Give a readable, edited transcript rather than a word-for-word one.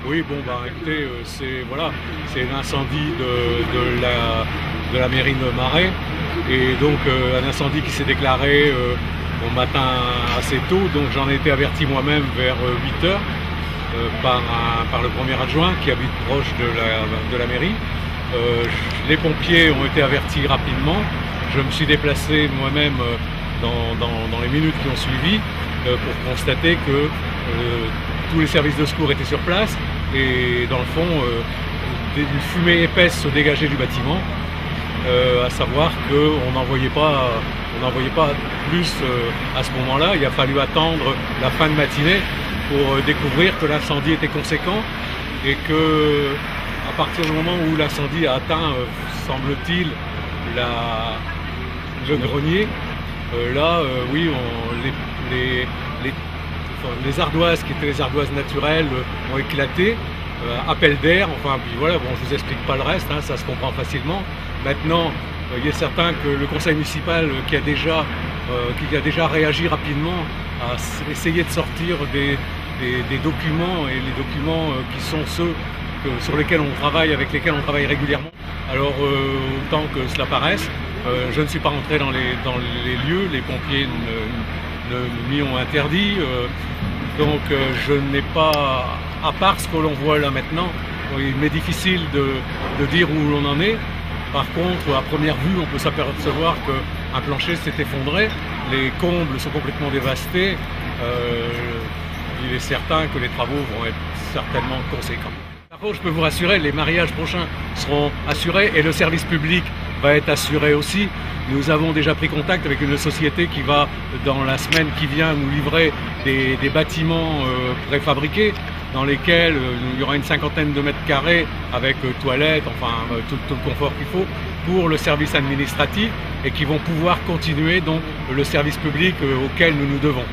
Oui, bon, bah écoutez, c'est l'incendie de la mairie de Marais, et donc un incendie qui s'est déclaré au matin assez tôt, donc j'en ai été averti moi-même vers 8 heures par le premier adjoint qui habite proche de la mairie. Les pompiers ont été avertis rapidement. Je me suis déplacé moi-même dans les minutes qui ont suivi pour constater que tous les services de secours étaient sur place et dans le fond une fumée épaisse se dégageait du bâtiment, à savoir qu'on n'en voyait pas plus à ce moment-là. Il a fallu attendre la fin de matinée pour découvrir que l'incendie était conséquent et que à partir du moment où l'incendie a atteint, semble-t-il, le grenier, oui, les ardoises qui étaient les ardoises naturelles ont éclaté, appel d'air, enfin puis voilà, bon, je vous explique pas le reste, hein, ça se comprend facilement. Maintenant, il est certain que le conseil municipal qui a déjà réagi rapidement a essayé de sortir des documents, et les documents qui sont ceux sur lesquels on travaille, avec lesquels on travaille régulièrement. Alors autant que cela paraisse, je ne suis pas rentré dans les lieux, les pompiers m'y ont interdit, donc je n'ai pas, à part ce que l'on voit là maintenant, il m'est difficile de dire où l'on en est. Par contre, à première vue, on peut s'apercevoir qu'un plancher s'est effondré, les combles sont complètement dévastés, il est certain que les travaux vont être certainement conséquents. Par contre, je peux vous rassurer, les mariages prochains seront assurés et le service public va être assuré aussi. Nous avons déjà pris contact avec une société qui va, dans la semaine qui vient, nous livrer des bâtiments préfabriqués dans lesquels il y aura une 50aine de mètres carrés avec toilettes, enfin tout le confort qu'il faut pour le service administratif, et qui vont pouvoir continuer donc le service public auquel nous nous devons.